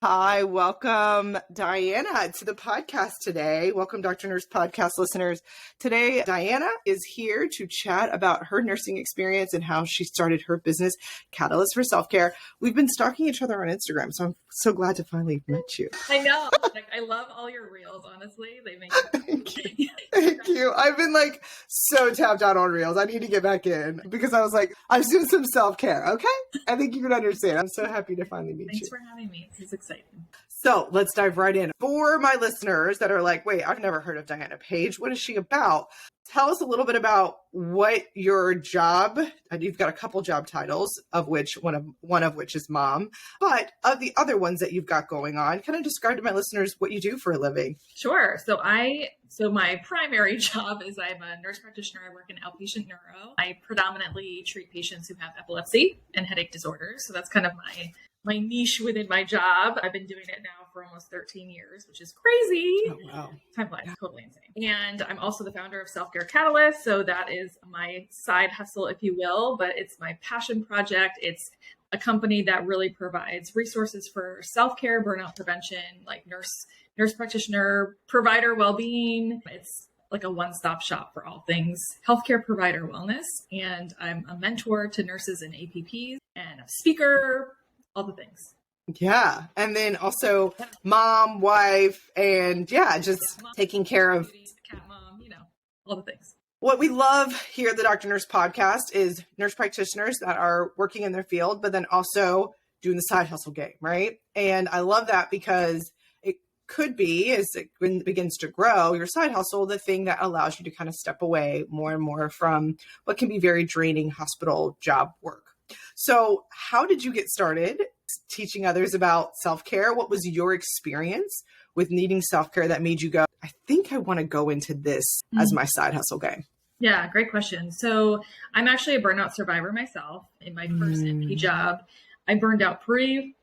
Hi, welcome Diana to the podcast today. Welcome Dr. Nurse podcast listeners. Today, Diana is here to chat about her nursing experience and how she started her business, Catalyst for Self-Care. We've been stalking each other on Instagram, so I'm so glad to finally have met you. I know. I love all your reels, honestly. They make Thank you. I've been so tapped out on reels. I need to get back in because I was like, I'm doing some self-care. Okay. I think you can understand. I'm so happy to finally meet you. Thanks for having me. This is exciting. So let's dive right in. For my listeners that are like, wait, I've never heard of Diana Page. What is she about? Tell us a little bit about what your job, and you've got a couple job titles, of which one of which is mom, but of the other ones that you've got going on, kind of describe to my listeners what you do for a living. Sure. So my primary job is I'm a nurse practitioner. I work in outpatient neuro. I predominantly treat patients who have epilepsy and headache disorders. So that's kind of my niche within my job. I've been doing it now for almost 13 years, which is crazy. Oh, wow. Time flies, totally insane. And I'm also the founder of Self-Care Catalyst. So that is my side hustle, if you will, but it's my passion project. It's a company that really provides resources for self-care, burnout prevention, like nurse practitioner, provider well-being. It's like a one-stop shop for all things healthcare provider wellness. And I'm a mentor to nurses and APPs and a speaker, all the things. Yeah. And then also mom, wife, and just taking care of cat mom, all the things. What we love here at the Dr. Nurse podcast is nurse practitioners that are working in their field, but then also doing the side hustle game, right? And I love that because it could be, as it begins to grow, your side hustle, the thing that allows you to kind of step away more and more from what can be very draining hospital job work. So how did you get started teaching others about self-care? What was your experience with needing self-care that made you go, I think I want to go into this as my side hustle game? Yeah, great question. So I'm actually a burnout survivor myself. In my first NP job, I burned out pretty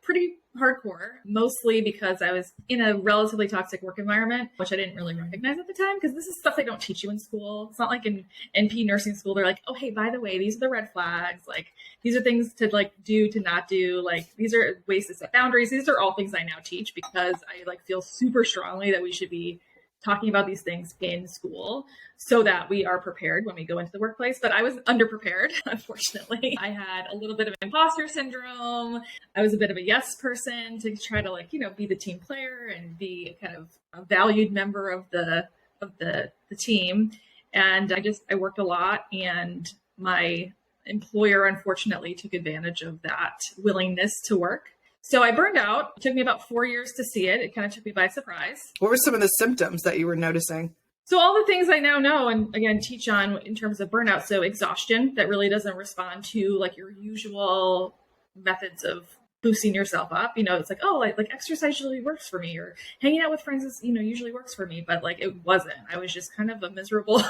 hardcore, mostly because I was in a relatively toxic work environment, which I didn't really recognize at the time, because this is stuff they don't teach you in school. It's not like in NP nursing school, they're like, oh, hey, by the way, these are the red flags. Like, these are things to do, to not do. Like, these are ways to set boundaries. These are all things I now teach because I feel super strongly that we should be talking about these things in school so that we are prepared when we go into the workplace. But I was underprepared, unfortunately. I had a little bit of imposter syndrome. I was a bit of a yes person to try to be the team player and be kind of a valued member of the team. And I worked a lot, and my employer unfortunately took advantage of that willingness to work. So I burned out. It took me about 4 years to see it. It kind of took me by surprise. What were some of the symptoms that you were noticing? So all the things I now know and again teach on in terms of burnout. So exhaustion that really doesn't respond to your usual methods of boosting yourself up. It's like, oh, like exercise usually works for me, or hanging out with friends is, usually works for me. But it wasn't. I was just kind of miserable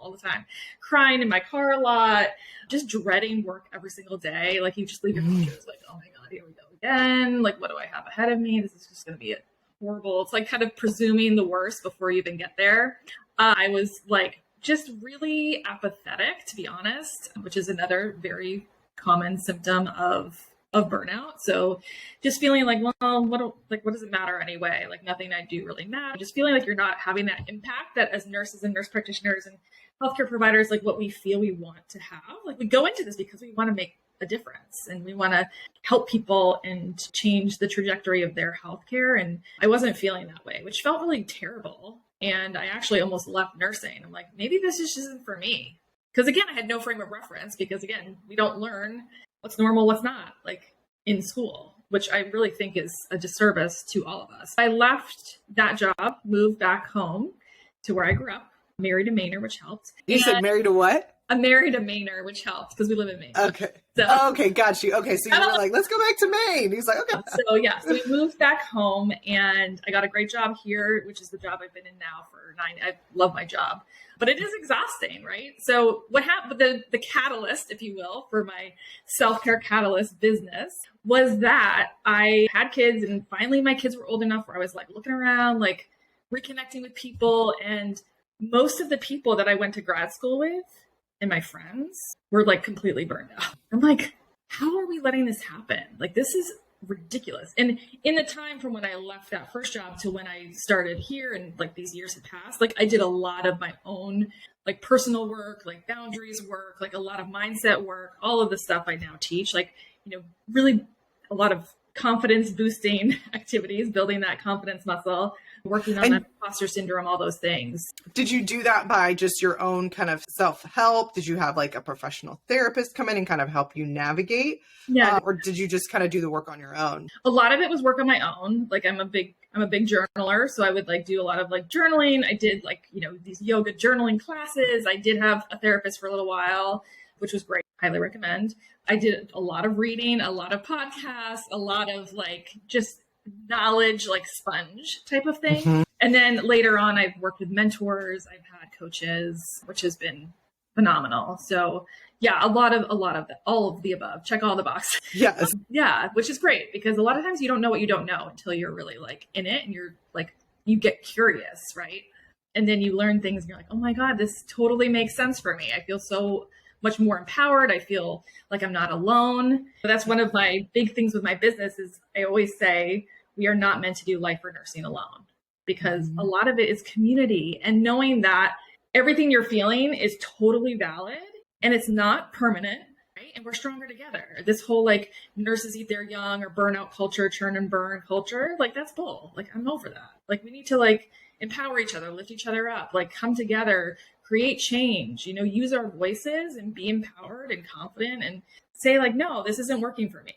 all the time, crying in my car a lot, just dreading work every single day. You just leave your pictures oh my God, here we go again. What do I have ahead of me? This is just going to be horrible. It's kind of presuming the worst before you even get there. I was just really apathetic, to be honest, which is another very common symptom of burnout. So just feeling well, what does it matter anyway? Nothing I do really matters. Just feeling you're not having that impact that as nurses and nurse practitioners and healthcare providers, what we feel we want to have. We go into this because we want to make a difference and we want to help people and change the trajectory of their healthcare. And I wasn't feeling that way, which felt really terrible. And I actually almost left nursing. I'm like, maybe this just isn't for me. Because again, I had no frame of reference because again, we don't learn what's normal, what's not in school, which I really think is a disservice to all of us. I left that job, moved back home to where I grew up, married a Mainer, which helped. You said married to what? I married a Mainer, which helped because we live in Maine. Okay. So, okay, got you. Okay, so you were like, let's go back to Maine. He's like, okay. So we moved back home and I got a great job here, which is the job I've been in now for 9. I love my job, but it is exhausting, right? So what happened, the catalyst, if you will, for my self-care catalyst business was that I had kids and finally my kids were old enough where I was looking around, reconnecting with people. And most of the people that I went to grad school with and my friends were completely burned out. I'm like, how are we letting this happen? This is ridiculous. And in the time from when I left that first job to when I started here, and like these years had passed, like I did a lot of my own like personal work, like boundaries work, like a lot of mindset work, all of the stuff I now teach, like, really a lot of confidence boosting activities, building that confidence muscle, working on that imposter syndrome, all those things. Did you do that by just your own kind of self-help? Did you have like a professional therapist come in and kind of help you navigate? Yeah. Or did you just kind of do the work on your own? A lot of it was work on my own. Like I'm a big journaler. So I would like do a lot of like journaling. I did like, these yoga journaling classes. I did have a therapist for a little while, which was great. Highly recommend. I did a lot of reading, a lot of podcasts, a lot of like just knowledge, like sponge type of thing. Mm-hmm. And then later on, I've worked with mentors. I've had coaches, which has been phenomenal. So yeah, all of the above. Check all the boxes. Yes. Yeah, which is great because a lot of times you don't know what you don't know until you're really like in it and you're like, you get curious, right? And then you learn things and you're like, oh my God, this totally makes sense for me. I feel so much more empowered. I feel like I'm not alone. That's one of my big things with my business is I always say we are not meant to do life or nursing alone because a lot of it is community and knowing that everything you're feeling is totally valid and it's not permanent, right? And we're stronger together. This whole like nurses eat their young or burnout culture, churn and burn culture, like that's bull. Like I'm over that. Like we need to like empower each other, lift each other up, like come together, create change, use our voices and be empowered and confident and say like, no, this isn't working for me.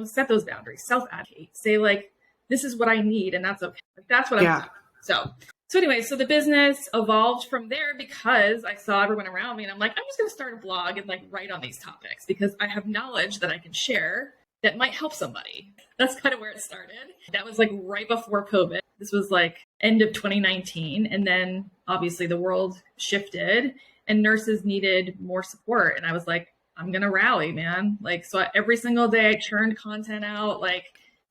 Set those boundaries, self-advocate, say like, this is what I need. And that's okay. Like, that's what I'm doing. So anyway, so the business evolved from there because I saw everyone around me and I'm like, I'm just going to start a blog and like write on these topics because I have knowledge that I can share that might help somebody. That's kind of where it started. That was like right before COVID. This was like end of 2019. And then obviously the world shifted and nurses needed more support. And I was like, I'm going to rally, man. Like, so every single day I churned content out, like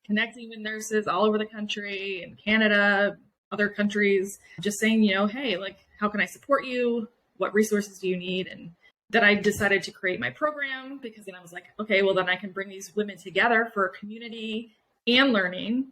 connecting with nurses all over the country and Canada, other countries, just saying, hey, like, how can I support you? What resources do you need? And then I decided to create my program because then I was like, okay, well, then I can bring these women together for community and learning.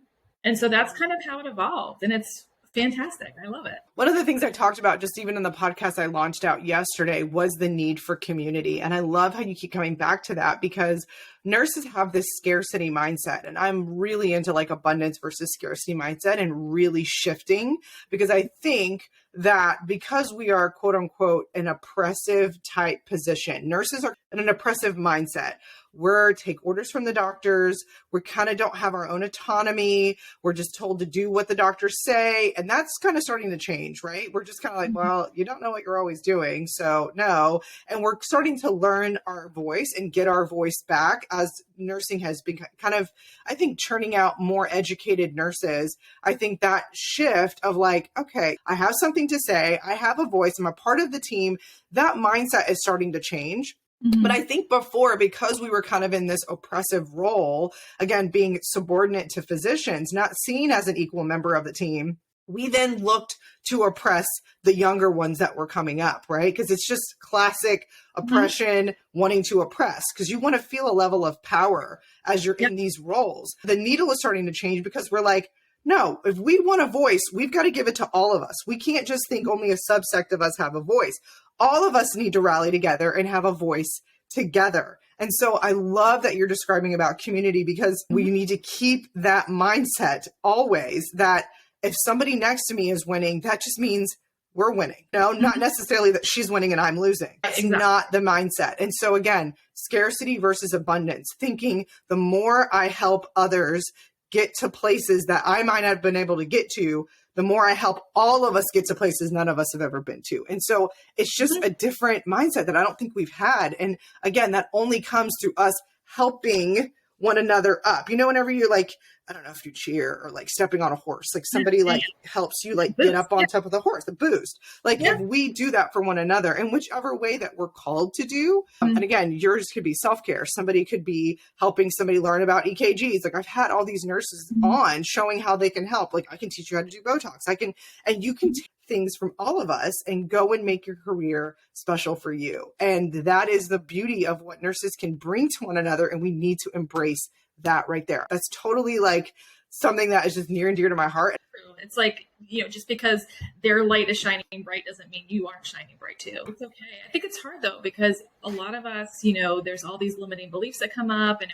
And so that's kind of how it evolved. And it's fantastic. I love it. One of the things I talked about just even in the podcast I launched out yesterday was the need for community. And I love how you keep coming back to that because nurses have this scarcity mindset. And I'm really into like abundance versus scarcity mindset and really shifting because I think that because we are quote unquote an oppressive type position, nurses are in an oppressive mindset. We're take orders from the doctors. We kind of don't have our own autonomy. We're just told to do what the doctors say. And that's kind of starting to change, right? We're just kind of like, well, you don't know what you're always doing. So no. And we're starting to learn our voice and get our voice back as nursing has been kind of, I think, churning out more educated nurses. I think that shift of like, okay, I have something to say. I have a voice. I'm a part of the team. That mindset is starting to change. Mm-hmm. But I think before, because we were kind of in this oppressive role, again, being subordinate to physicians, not seen as an equal member of the team, we then looked to oppress the younger ones that were coming up, right? Because it's just classic oppression, wanting to oppress, because you want to feel a level of power as you're in these roles. The needle is starting to change because we're like, no, if we want a voice, we've got to give it to all of us. We can't just think only a subsect of us have a voice. All of us need to rally together and have a voice together. And so I love that you're describing about community because we need to keep that mindset always that if somebody next to me is winning, that just means we're winning. No, not necessarily that she's winning and I'm losing. That's not the mindset. And so again, scarcity versus abundance, thinking the more I help others get to places that I might not have been able to get to, the more I help all of us get to places none of us have ever been to. And so it's just a different mindset that I don't think we've had. And again, that only comes through us helping one another up. Whenever you're like, I don't know if you cheer or like stepping on a horse, like somebody like helps you like get up on top of the horse, the boost. Like if we do that for one another in whichever way that we're called to do. And again, yours could be self-care. Somebody could be helping somebody learn about EKGs. Like I've had all these nurses on showing how they can help. Like I can teach you how to do Botox. And you can take things from all of us and go and make your career special for you. And that is the beauty of what nurses can bring to one another. And we need to embrace that right there. That's totally like something that is just near and dear to my heart. It's like, just because their light is shining bright doesn't mean you aren't shining bright too. It's okay. I think it's hard though, because a lot of us, there's all these limiting beliefs that come up, and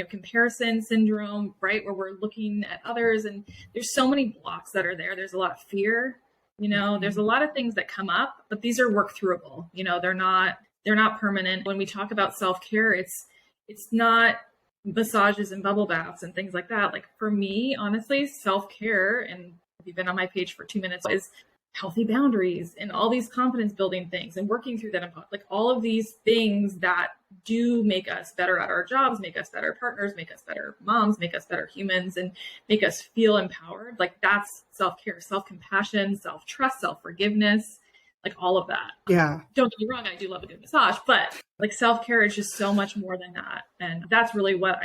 comparison syndrome, right? Where we're looking at others, and there's so many blocks that are there. There's a lot of fear, there's a lot of things that come up, but these are work throughable. They're not permanent. When we talk about self-care, it's not massages and bubble baths and things like that. Like for me, honestly, self-care, and if you've been on my page for 2 minutes, is healthy boundaries and all these confidence building things and working through that. Like all of these things that do make us better at our jobs, make us better partners, make us better moms, make us better humans, and make us feel empowered. Like that's self-care, self-compassion, self-trust, self-forgiveness, like all of that. Yeah. Don't get me wrong, I do love a good massage, but like self-care is just so much more than that. And that's really what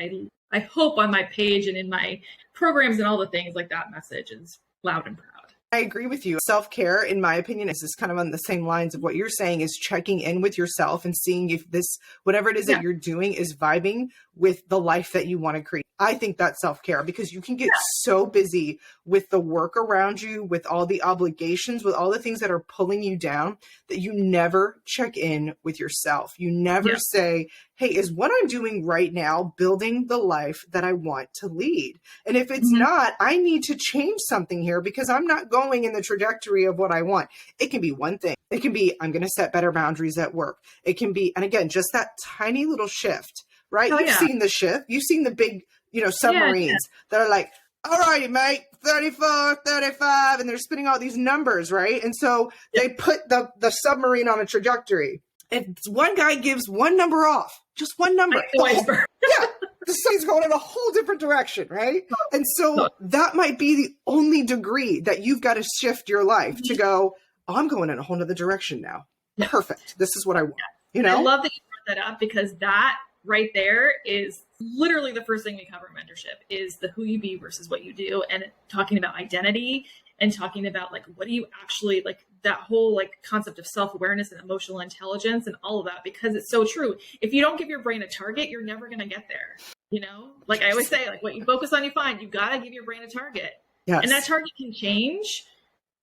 I hope on my page and in my programs and all the things, like that message is loud and proud. I agree with you. Self-care, in my opinion, is just kind of on the same lines of what you're saying, is checking in with yourself and seeing if this, whatever it is that you're doing, is vibing with the life that you want to create. I think that's self-care, because you can get so busy with the work around you, with all the obligations, with all the things that are pulling you down, that you never check in with yourself. You never say, hey, is what I'm doing right now building the life that I want to lead? And if it's not, I need to change something here, because I'm not going in the trajectory of what I want. It can be one thing. It can be, I'm going to set better boundaries at work. It can be, and again, just that tiny little shift, right? You've seen the shift. You've seen the big, submarines that are like, all righty, mate, 34, 35, and they're spinning all these numbers, right? And so they put the submarine on a trajectory. And one guy gives one number off, just one number. The sun's going in a whole different direction, right? And so that might be the only degree that you've got to shift your life to go, oh, I'm going in a whole other direction now. Perfect. This is what I want. I love that you brought that up, because that right there is literally the first thing we cover in mentorship, is the who you be versus what you do, and talking about identity and talking about like, what do you actually like, that whole like concept of self-awareness and emotional intelligence and all of that, because it's so true. If you don't give your brain a target, you're never going to get there. Like I always say, like what you focus on, you find. You got to give your brain a target. Yes. And that target can change.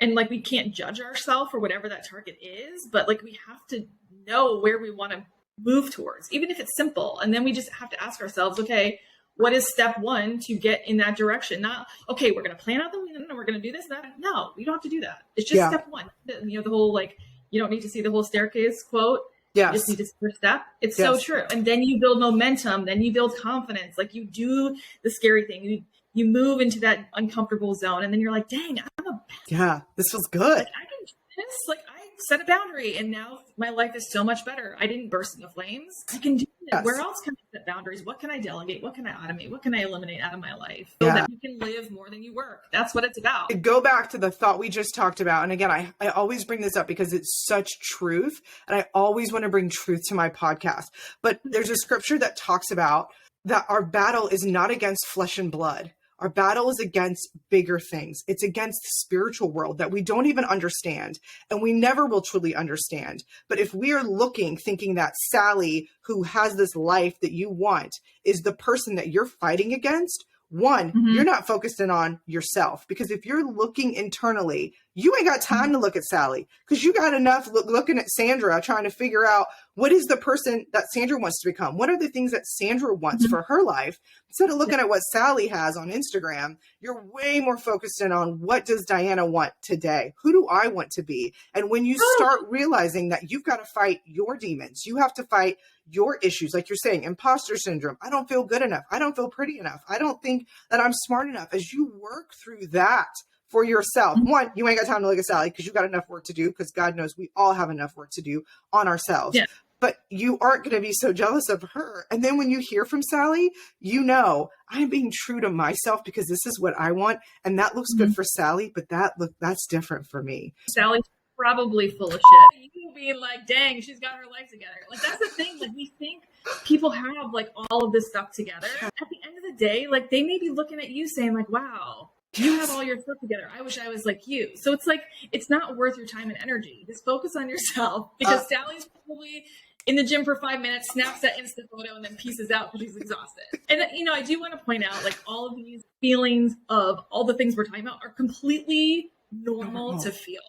And like, we can't judge ourselves for whatever that target is, but like, we have to know where we want to move towards, even if it's simple. And then we just have to ask ourselves, okay, what is step one to get in that direction? Not, okay, we're going to plan out the win and we're going to do this, that. No, you don't have to do that. It's just step one. The whole, like, you don't need to see the whole staircase quote. Yes. You just need to see the first step. It's so true. And then you build momentum, then you build confidence. Like you do the scary thing. You move into that uncomfortable zone, and then you're like, dang, this feels good. Like, I can do this. Like I set a boundary, and now my life is so much better. I didn't burst into flames. I can do it. Where else can I set boundaries? What can I delegate? What can I automate? What can I eliminate out of my life so that you can live more than you work? That's what it's about. Go back to the thought we just talked about. And again, I always bring this up because it's such truth. And I always want to bring truth to my podcast. But there's a scripture that talks about that our battle is not against flesh and blood. Our battle is against bigger things. It's against the spiritual world that we don't even understand, and we never will truly understand. But if we are looking, thinking that Sally, who has this life that you want, is the person that you're fighting against, one, you're not focusing on yourself, because if you're looking internally, you ain't got time to look at Sally, because you got enough looking at Sandra, trying to figure out what is the person that Sandra wants to become. What are the things that Sandra wants for her life? Instead of looking at what Sally has on Instagram, you're way more focused in on, what does Diana want today? Who do I want to be? And when you start realizing that you've got to fight your demons, you have to fight your issues, like you're saying, imposter syndrome. I don't feel good enough. I don't feel pretty enough. I don't think that I'm smart enough. As you work through that for yourself, one, you ain't got time to look at Sally, because you got enough work to do, because God knows we all have enough work to do on ourselves. Yeah. But you aren't going to be so jealous of her. And then when you hear from Sally, I'm being true to myself, because this is what I want. And that looks good for Sally, but that's different for me. Sally's probably full of shit. You being like, dang, she's got her life together. Like, that's the thing. Like, we think people have like all of this stuff together. At the end of the day, like, they may be looking at you saying like, wow, you have all your stuff together. I wish I was like you. So it's like, it's not worth your time and energy. Just focus on yourself, because Sally's probably in the gym for 5 minutes, snaps that Insta photo, and then pieces out because he's exhausted. And, I do want to point out, like, all of these feelings of all the things we're talking about are completely normal to feel.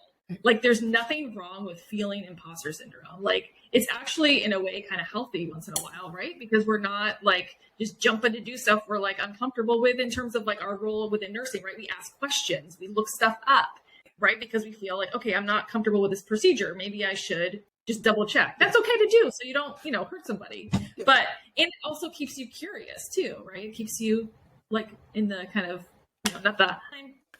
Like, there's nothing wrong with feeling imposter syndrome. Like, it's actually, in a way, kind of healthy once in a while, right? Because we're not, like, just jumping to do stuff we're, like, uncomfortable with in terms of, like, our role within nursing, right? We ask questions. We look stuff up, right? Because we feel like, okay, I'm not comfortable with this procedure. Maybe I should just double check. That's okay to do, so you don't, hurt somebody. But it also keeps you curious, too, right? It keeps you, like, in the kind of, not the...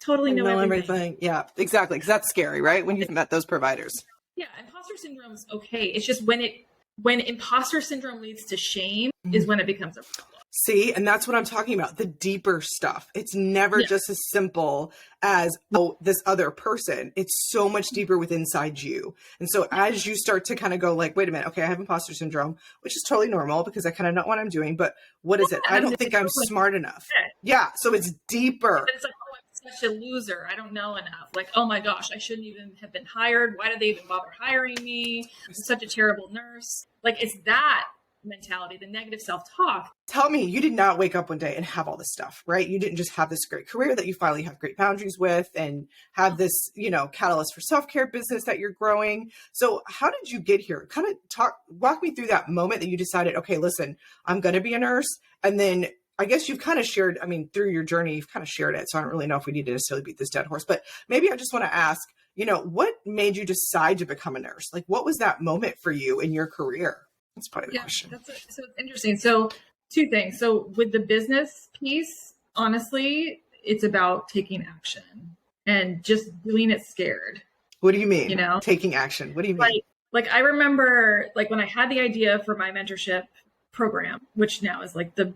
totally know everything. Yeah, exactly. Because that's scary, right? When you've met those providers. Yeah, imposter syndrome is okay. It's just when imposter syndrome leads to shame is when it becomes a problem. See, and that's what I'm talking about. The deeper stuff. It's never just as simple as, oh, this other person. It's so much deeper within inside you. And so as you start to kind of go like, wait a minute, okay, I have imposter syndrome, which is totally normal because I kind of know what I'm doing, but what is it? I don't think I'm smart enough. Yeah. So it's deeper. It's like, oh, I'm such a loser. I don't know enough. Like, oh my gosh, I shouldn't even have been hired. Why did they even bother hiring me? I'm such a terrible nurse. Like, it's that mentality, the negative self-talk. Tell me, you did not wake up one day and have all this stuff, right? You didn't just have this great career that you finally have great boundaries with and have this, catalyst for self-care business that you're growing. So how did you get here? Kind of walk me through that moment that you decided, okay, listen, I'm going to be a nurse. And then I guess you've kind of shared, through your journey, you've kind of shared it. So I don't really know if we need to necessarily beat this dead horse, but maybe I just want to ask, what made you decide to become a nurse? Like, what was that moment for you in your career? That's probably the question. So it's interesting. So 2 things. So with the business piece, honestly, it's about taking action and just doing it scared. What do you mean? Taking action. What do you mean? Like I remember, like, when I had the idea for my mentorship program, which now is like the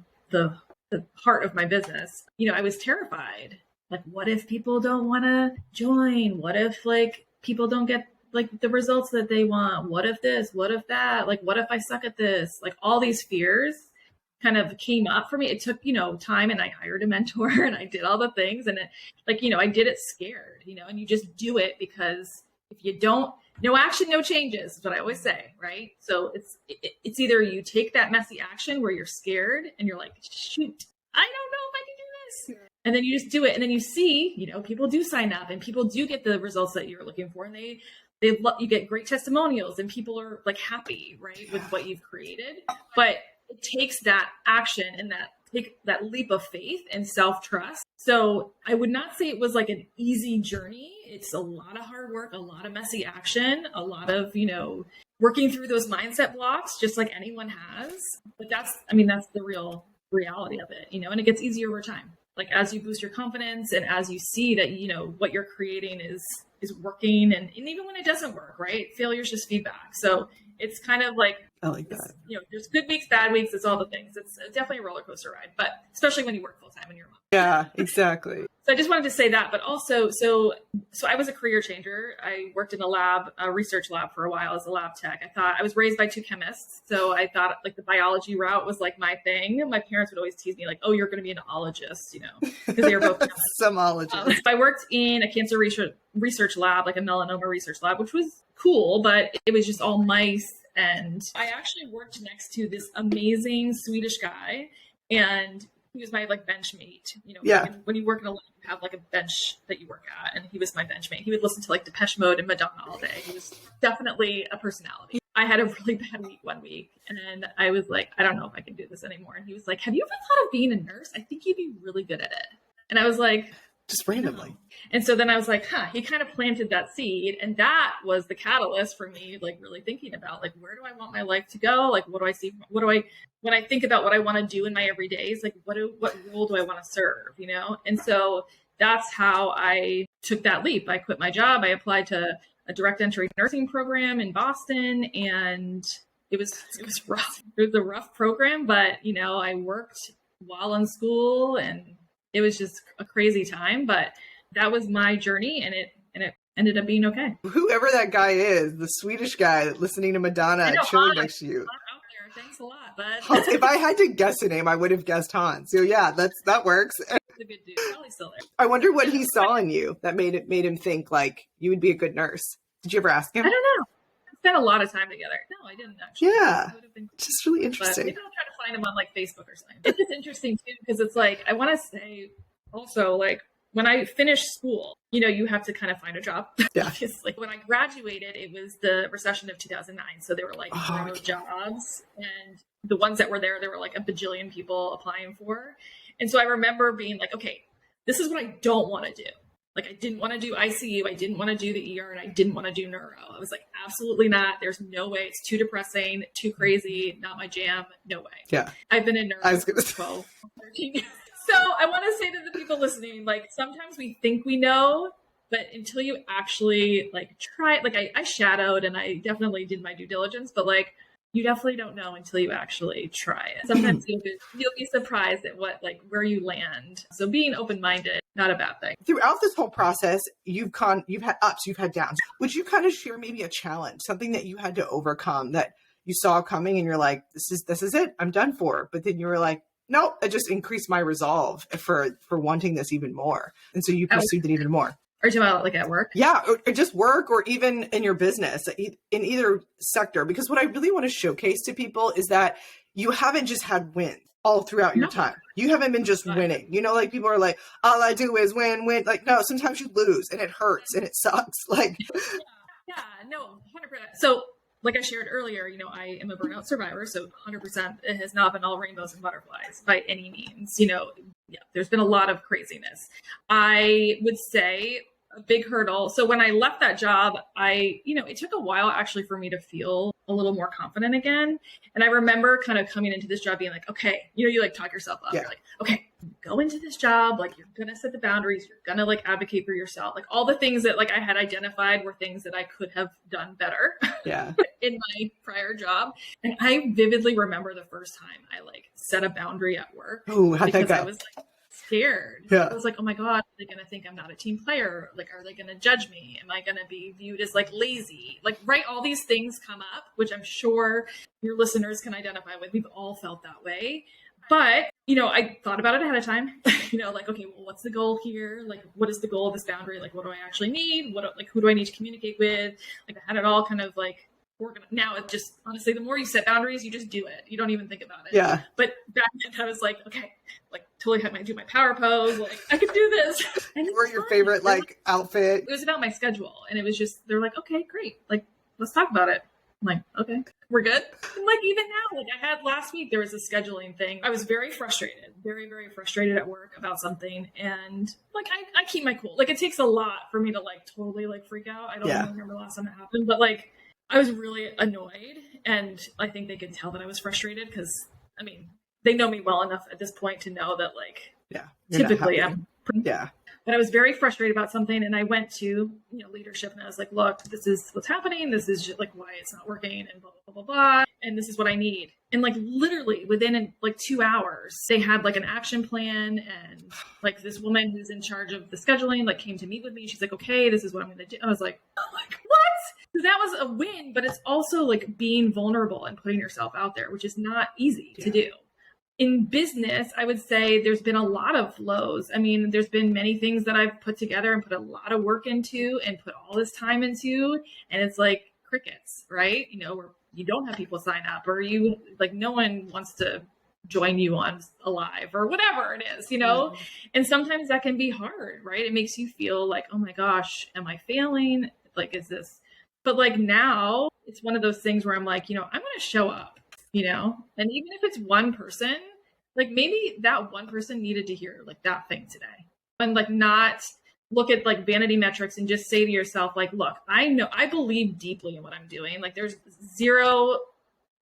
heart of my business, I was terrified. Like, what if people don't want to join? What if, like, people don't get like the results that they want? What if this? What if that? Like, what if I suck at this? Like, all these fears kind of came up for me. It took, time, and I hired a mentor and I did all the things, and it, like, I did it scared, and you just do it because if you don't, no action, no changes is what I always say, right? So it's either you take that messy action where you're scared and you're like, shoot, I don't know if I can do this. And then you just do it. And then you see, people do sign up and people do get the results that you're looking for. And you get great testimonials and people are like happy, right, with what you've created. But it takes that action and that leap of faith and self-trust. So I would not say it was like an easy journey. It's a lot of hard work, a lot of messy action, a lot of, working through those mindset blocks, just like anyone has. But that's the real reality of it, and it gets easier over time. Like, as you boost your confidence and as you see that, what you're creating is working, and even when it doesn't work, right? Failure is just feedback. So it's kind of like, I like that. There's good weeks, bad weeks. It's all the things. It's definitely a roller coaster ride, but especially when you work full time and you're a mom. Yeah, exactly. So I just wanted to say that, but also, so I was a career changer. I worked in a research lab for a while as a lab tech. I was raised by 2 chemists. So I thought like the biology route was like my thing. My parents would always tease me like, oh, you're going to be an ologist, because they were both chemists. Somologist. I worked in a cancer research lab, like a melanoma research lab, which was cool, but it was just all mice. And I actually worked next to this amazing Swedish guy, and he was my like bench mate. When you work in a lab, you have like a bench that you work at, and he was my bench mate. He would listen to like Depeche Mode and Madonna all day. He was definitely a personality. I had a really bad week one week, and I was like, I don't know if I can do this anymore. And he was like, have you ever thought of being a nurse? I think you'd be really good at it. And I was like, just randomly. No. And so then I was like, he kind of planted that seed. And that was the catalyst for me, like really thinking about like, where do I want my life to go? Like, what do I see? When I think about what I want to do in my everydays, like what role do I want to serve, And so that's how I took that leap. I quit my job. I applied to a direct entry nursing program in Boston, and it was rough. It was a rough program, but I worked while in school, and it was just a crazy time, but that was my journey, and it ended up being okay. Whoever that guy is, the Swedish guy listening to Madonna chilling next to you. Out there. Thanks a lot, bud. Hans, if I had to guess a name, I would have guessed Hans. So yeah, that works. He's a good dude. Probably still there. I wonder what he saw in you that made him think like you would be a good nurse. Did you ever ask him? I don't know. spent a lot of time together. No, I didn't actually. Yeah. I would have been, Just really interesting. maybe I'll try to find him on like Facebook or something. It's just interesting too, because it's like, I want to say also, like, when I finished school, you have to kind of find a job. Yeah. Obviously, when I graduated, it was the recession of 2009. So there were like no jobs, and the ones that were there were like a bajillion people applying for. And so I remember being like, okay, this is what I don't want to do. Like, I didn't want to do ICU. I didn't want to do the ER, and I didn't want to do neuro. I was like, absolutely not. There's no way. It's too depressing, too crazy, not my jam. No way. Yeah. I've been in neuro for 12, 13 years. So I want to say to the people listening, like, sometimes we think we know, but until you actually like try, like I shadowed and I definitely did my due diligence, but like, you definitely don't know until you actually try it. Sometimes you'll be surprised at where you land. So being open-minded, not a bad thing. Throughout this whole process, you've had ups, you've had downs. Would you kind of share maybe a challenge, something that you had to overcome that you saw coming and you're like, this is it, I'm done for. But then you were like, no, it just increased my resolve for wanting this even more. And so you pursued it even more. Are you talking about like at work? Yeah, or just work, or even in your business, in either sector. Because what I really want to showcase to people is that you haven't just had wins all throughout your time. You haven't been just winning. Like people are like, all I do is win. Like, no, sometimes you lose and it hurts and it sucks. Like, no, 100%. So like I shared earlier, I am a burnout survivor. So 100%, it has not been all rainbows and butterflies by any means. There's been a lot of craziness. I would say a big hurdle. So when I left that job, it took a while actually for me to feel a little more confident again. And I remember kind of coming into this job being like, okay, you like talk yourself up. Yeah. You're like, okay, go into this job. Like, you're going to set the boundaries. You're going to like advocate for yourself. Like, all the things that like I had identified were things that I could have done better. Yeah. In my prior job. And I vividly remember the first time I like set a boundary at work. Oh, how'd that go? I was like scared. Yeah. I was like, oh my God, are they going to think I'm not a team player? Like, are they going to judge me? Am I going to be viewed as like lazy? Like, right. All these things come up, which I'm sure your listeners can identify with. We've all felt that way. But, I thought about it ahead of time, like, okay, well, what's the goal here? Like, what is the goal of this boundary? Like, what do I actually need? Who do I need to communicate with? Like, I had it all kind of like organized. Now it's just, honestly, the more you set boundaries, you just do it. You don't even think about it. Yeah. But back then I was like, okay, like totally had do my power pose. Like, I could do this. And you wore your favorite like outfit. It was about my schedule. And it was just, they're like, okay, great. Like, let's talk about it. I'm like, okay, we're good. And like, even now, like I had last week, there was a scheduling thing. I was very frustrated, very, very frustrated at work about something. And like, I keep my cool. Like, it takes a lot for me to like totally like freak out. I don't even remember the last time it happened, but like, I was really annoyed. And I think they could tell that I was frustrated because, I mean, they know me well enough at this point to know that like, typically I'm pretty, but I was very frustrated about something. And I went to, leadership, and I was like, look, this is what's happening. This is just like why it's not working, and blah, blah, blah, blah, blah. And this is what I need. And like, literally within like 2 hours, they had like an action plan. And like this woman who's in charge of the scheduling, like came to meet with me. She's like, okay, this is what I'm going to do. I was like, oh my, what? That was a win, but it's also like being vulnerable and putting yourself out there, which is not easy to do. In business, I would say there's been a lot of lows. I mean, there's been many things that I've put together and put a lot of work into and put all this time into, and it's like crickets, right? Where you don't have people sign up, or you like, no one wants to join you on a live or whatever it is, and sometimes that can be hard, right? It makes you feel like, oh my gosh, am I failing? Like, is this, but like now it's one of those things where I'm like, I'm going to show up. And even if it's one person, like maybe that one person needed to hear like that thing today, and like not look at like vanity metrics and just say to yourself, like, look, I believe deeply in what I'm doing. Like, there's zero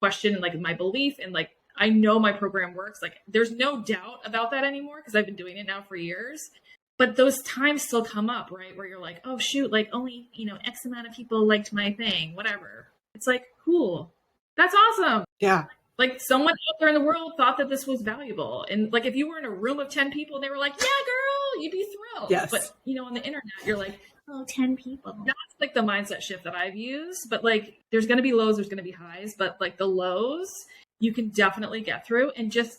question, like my belief, and like, I know my program works. Like, there's no doubt about that anymore because I've been doing it now for years. But those times still come up, right? Where you're like, oh shoot, like only, X amount of people liked my thing, whatever. It's like, cool. That's awesome. Yeah. Like, someone out there in the world thought that this was valuable. And like, if you were in a room of 10 people, they were like, yeah, girl, you'd be thrilled. Yes. But, on the internet, you're like, oh, 10 people. That's like the mindset shift that I've used. But like, there's going to be lows, there's going to be highs. But like the lows, you can definitely get through. And just,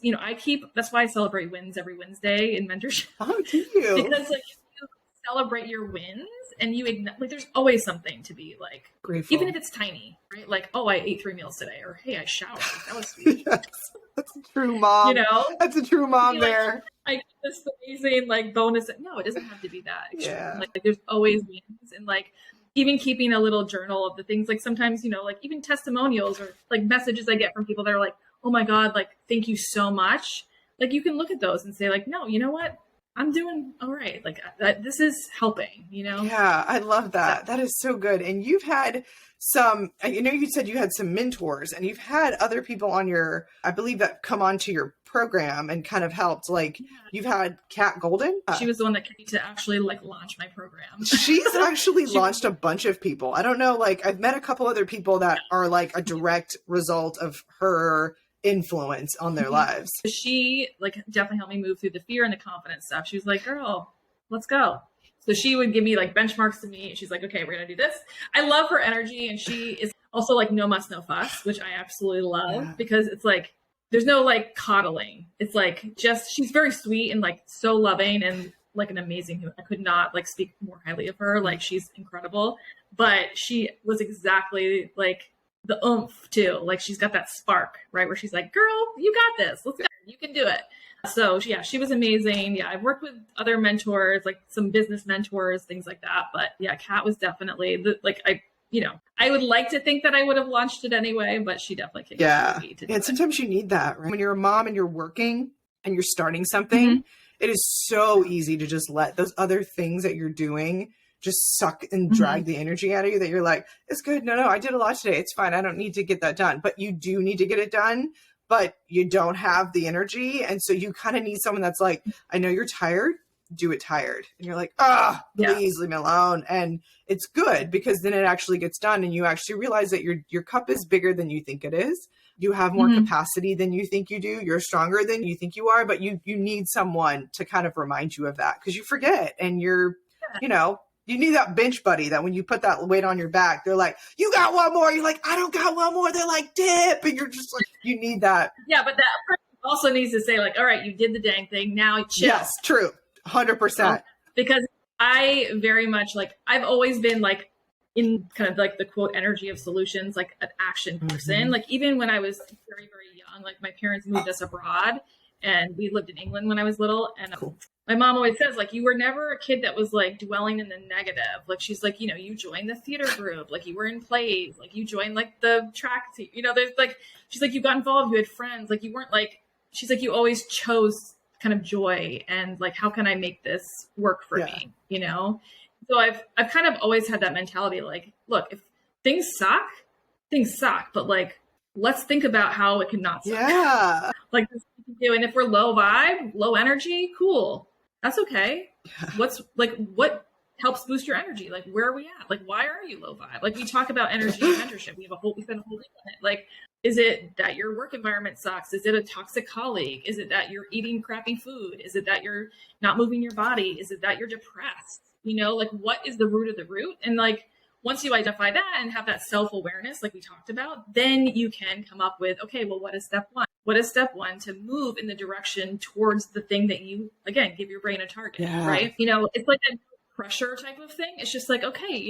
that's why I celebrate wins every Wednesday in mentorship. Oh, do you? Because like, if you celebrate your wins and like, there's always something to be like grateful, even if it's tiny, right? Like, oh, I ate 3 meals today, or hey, I showered. That was sweet. Yes, that's a true mom. That's a true mom there. Like this amazing like bonus. No, it doesn't have to be that extreme. Yeah. Like there's always wins, and like even keeping a little journal of the things. Like sometimes, like even testimonials or like messages I get from people that are like, oh my God, like thank you so much. Like you can look at those and say like, no, you know what? I'm doing all right. Like this is helping, Yeah, I love that. That is so good. And you've had you said you had some mentors, and you've had other people on I believe that come onto your program and kind of helped. Like you've had Kat Golden. She was the one that came to actually like launch my program. She's actually launched a bunch of people. I don't know. Like I've met a couple other people that are like a direct result of her influence on their lives. She like definitely helped me move through the fear and the confidence stuff. She was like, girl, let's go. So she would give me like benchmarks to me. She's like, okay, we're going to do this. I love her energy. And she is also like no muss, no fuss, which I absolutely love because it's like, there's no like coddling. It's like, she's very sweet and like so loving and like an amazing human. I could not like speak more highly of her. Like she's incredible, but she was exactly like the oomph too. Like she's got that spark, right? Where she's like, girl, you got this. Let's go. You can do it. So yeah, she was amazing. Yeah, I've worked with other mentors, like some business mentors, things like that. But yeah, Kat was definitely I would like to think that I would have launched it anyway, but she definitely kicked me to do and sometimes you need that, right? When you're a mom and you're working and you're starting something, it is so easy to just let those other things that you're doing just suck and drag the energy out of you that you're like, it's good. No, I did a lot today. It's fine. I don't need to get that done. But you do need to get it done, but you don't have the energy. And so you kind of need someone that's like, I know you're tired, do it tired. And you're like, please leave me alone. And it's good because then it actually gets done and you actually realize that your cup is bigger than you think it is. You have more capacity than you think you do. You're stronger than you think you are, but you need someone to kind of remind you of that because you forget and you need that bench buddy that when you put that weight on your back, they're like, you got one more. You're like, I don't got one more. They're like, dip. And you're just like, you need that. Yeah, but that person also needs to say like, all right, you did the dang thing. Now chill. Yes, true. 100%. Because I very much I've always been like in kind of like the quote energy of solutions, like an action person. Like even when I was very, very young, like my parents moved us abroad and we lived in England when I was little. And my mom always says like, you were never a kid that was like dwelling in the negative. Like, she's like, you joined the theater group, like you were in plays, like you joined like the track team, there's like, she's like, you got involved, you had friends, like you weren't like, she's like, you always chose kind of joy and like, how can I make this work for me? So I've kind of always had that mentality. Like, look, if things suck, but like, let's think about how it can not suck. Yeah. Like this we can do. And if we're low vibe, low energy, cool. That's okay. Yeah. What helps boost your energy? Like, where are we at? Like, why are you low vibe? Like we talk about energy and mentorship. We spend a whole week on it. Like, is it that your work environment sucks? Is it a toxic colleague? Is it that you're eating crappy food? Is it that you're not moving your body? Is it that you're depressed? Like what is the root of the root? And like, once you identify that and have that self-awareness, like we talked about, then you can come up with, okay, well, what is step one? What is step one to move in the direction towards the thing that you, again, give your brain a target, right? It's like a pressure type of thing. It's just like, okay,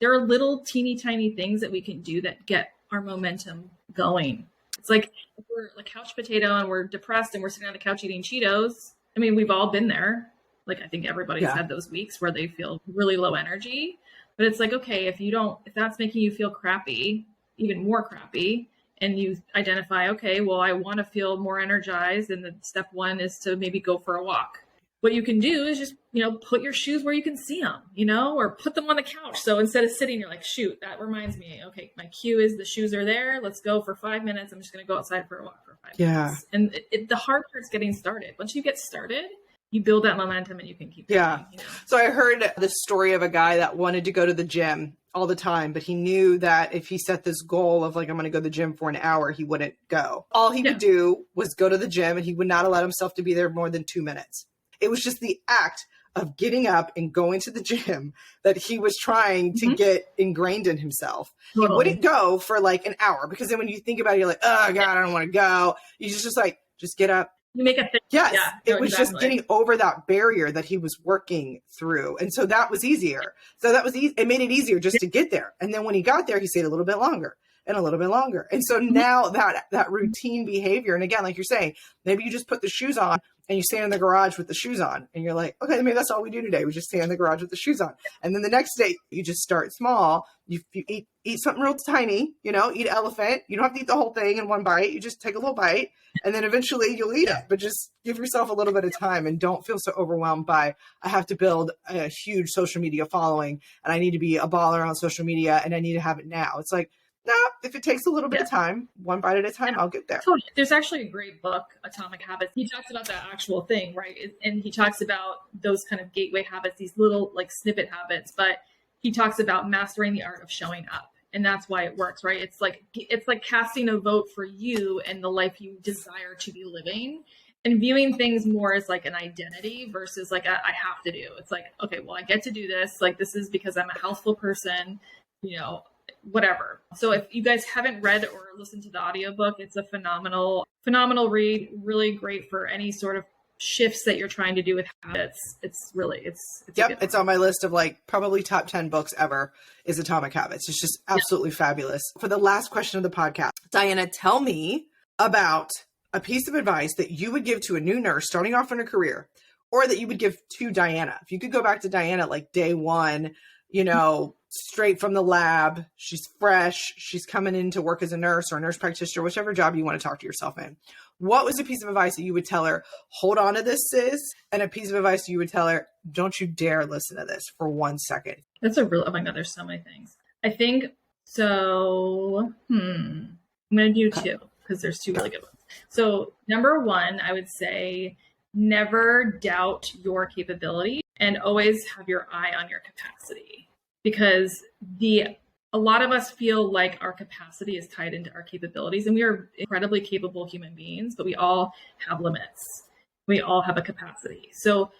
there are little teeny tiny things that we can do that get our momentum going. It's like if we're like couch potato and we're depressed and we're sitting on the couch eating Cheetos. I mean, we've all been there. Like, I think everybody's had those weeks where they feel really low energy, but it's like, okay, if that's making you feel crappy, even more crappy, and you identify, okay, well, I want to feel more energized. And the step one is to maybe go for a walk. What you can do is just, put your shoes where you can see them, or put them on the couch. So instead of sitting, you're like, shoot, that reminds me. Okay, my cue is the shoes are there. Let's go for 5 minutes. I'm just going to go outside for a walk for 5 minutes. And the hard part's getting started. Once you get started, you build that momentum and you can keep going. So I heard the story of a guy that wanted to go to the gym all the time, but he knew that if he set this goal of like, I'm going to go to the gym for an hour, he wouldn't go. All he would do was go to the gym and he would not allow himself to be there more than 2 minutes. It was just the act of getting up and going to the gym that he was trying to get ingrained in himself. He wouldn't go for like an hour because then when you think about it, you're like, oh God, I don't want to go. You just like, just get up, You make a thing. Yes, Yeah, it no, was just exactly. getting over that barrier that he was working through. And so that was easier. So that was easy. It made it easier just to get there. And then when he got there, he stayed a little bit longer and a little bit longer. And so now that routine behavior, and again, like you're saying, maybe you just put the shoes on and you stand in the garage with the shoes on and you're like, okay, maybe that's all we do today. We just stand in the garage with the shoes on. And then the next day you just start small. You eat something real tiny, eat an elephant. You don't have to eat the whole thing in one bite. You just take a little bite and then eventually you'll eat it, but just give yourself a little bit of time and don't feel so overwhelmed by, I have to build a huge social media following and I need to be a baller on social media and I need to have it now. It's like, no, if it takes a little bit of time, one bite at a time, I'll get there. Totally. There's actually a great book, Atomic Habits. He talks about that actual thing, right? And he talks about those kind of gateway habits, these little like snippet habits, but he talks about mastering the art of showing up. And that's why it works, right? It's like casting a vote for you and the life you desire to be living, and viewing things more as like an identity versus like I have to do. It's like, okay, well, I get to do this. Like, this is because I'm a healthful person, whatever. So if you guys haven't read or listened to the audiobook, it's a phenomenal read, really great for any sort of shifts that you're trying to do with habits. It's yep. It's on my list of like probably top 10 books ever is Atomic Habits. It's just absolutely fabulous. For the last question of the podcast, Diana, tell me about a piece of advice that you would give to a new nurse starting off in her career, or that you would give to Diana. If you could go back to Diana, like day one, straight from the lab, she's fresh, she's coming in to work as a nurse or a nurse practitioner, whichever job you want to talk to yourself in. What was a piece of advice that you would tell her, hold on to this, sis? And a piece of advice you would tell her, don't you dare listen to this for 1 second. That's oh my God, there's so many things. I think so. I'm going to do two because there's two really good ones. So number one, I would say never doubt your capability and always have your eye on your capacity, because a lot of us feel like our capacity is tied into our capabilities, and we are incredibly capable human beings, but we all have limits. We all have a capacity. So,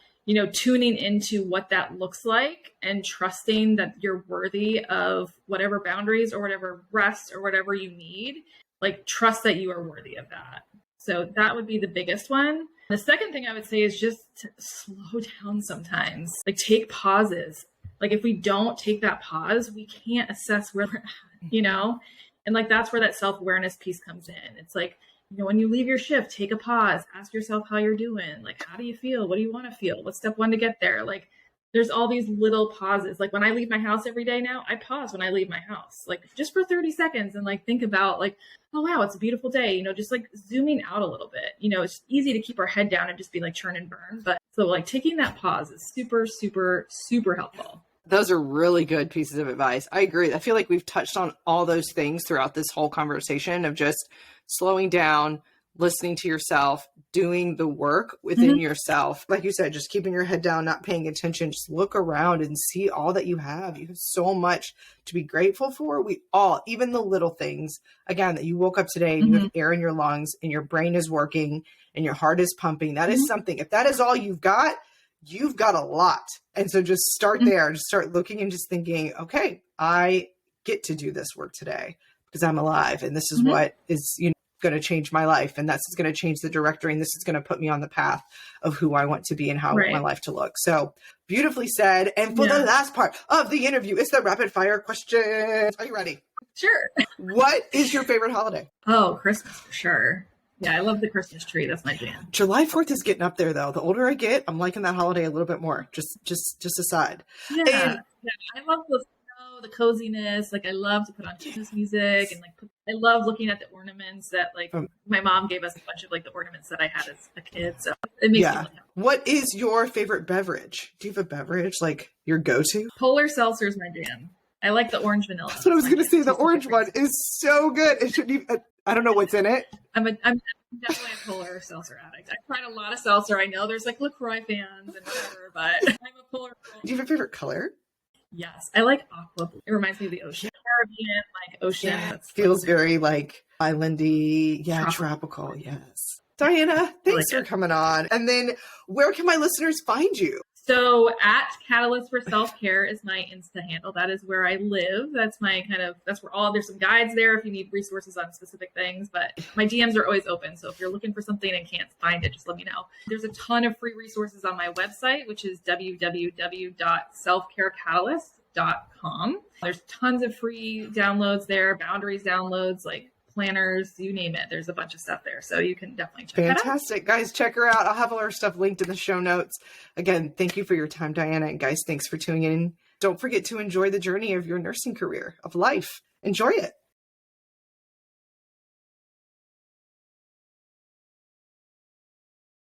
tuning into what that looks like and trusting that you're worthy of whatever boundaries or whatever rest or whatever you need, like trust that you are worthy of that. So that would be the biggest one. The second thing I would say is just slow down sometimes, like take pauses. Like if we don't take that pause, we can't assess where we're at, And like, that's where that self-awareness piece comes in. It's like, when you leave your shift, take a pause, ask yourself how you're doing. Like, how do you feel? What do you want to feel? What's step one to get there? Like, there's all these little pauses. Like when I leave my house every day now, I pause when I leave my house, like just for 30 seconds and like think about like, oh, wow, it's a beautiful day. Just like zooming out a little bit, it's easy to keep our head down and just be like churn and burn. But so like taking that pause is super, super, super helpful. Those are really good pieces of advice. I agree. I feel like we've touched on all those things throughout this whole conversation of just slowing down, listening to yourself, doing the work within yourself. Like you said, just keeping your head down, not paying attention, just look around and see all that you have. You have so much to be grateful for. We all, even the little things, again, that you woke up today and you have air in your lungs and your brain is working and your heart is pumping. That is something. If that is all you've got a lot. And so just start there, just start looking and just thinking, okay, I get to do this work today because I'm alive. And this is what is, going to change my life. And that's going to change the directory. And this is going to put me on the path of who I want to be and how I want my life to look. So beautifully said. And for the last part of the interview, it's the rapid fire questions. Are you ready? Sure. What is your favorite holiday? Oh, Christmas for sure. Yeah, I love the Christmas tree. That's my jam. July 4th is getting up there, though. The older I get, I'm liking that holiday a little bit more. Just aside. Yeah, I love the snow, the coziness. Like, I love to put on Christmas music, and like, I love looking at the ornaments that like my mom gave us a bunch of like the ornaments that I had as a kid. So it makes me really happy. What is your favorite beverage? Do you have a beverage like your go-to? Polar Seltzer is my jam. I like the orange vanilla. That's what I was going to say. The orange one is so good. It shouldn't even. I don't know what's in it. I'm definitely a Polar Seltzer addict. I've tried a lot of seltzer. I know there's like LaCroix fans and whatever, but I'm a Polar. Do you have a favorite color? Yes, I like aqua blue. It reminds me of the ocean. Caribbean, like ocean. Yeah, it feels very like islandy. Yeah, tropical. Yes. Diana, thanks for coming on. And then where can my listeners find you? So at Catalyst for Self-Care is my Insta handle. That is where I live. That's my that's where there's some guides there if you need resources on specific things, but my DMs are always open. So if you're looking for something and can't find it, just let me know. There's a ton of free resources on my website, which is www.selfcarecatalyst.com. There's tons of free downloads there, boundaries downloads, like planners, you name it. There's a bunch of stuff there. So you can definitely check it out. Fantastic. Guys, check her out. I'll have all her stuff linked in the show notes. Again, thank you for your time, Diana. And guys, thanks for tuning in. Don't forget to enjoy the journey of your nursing career, of life. Enjoy it.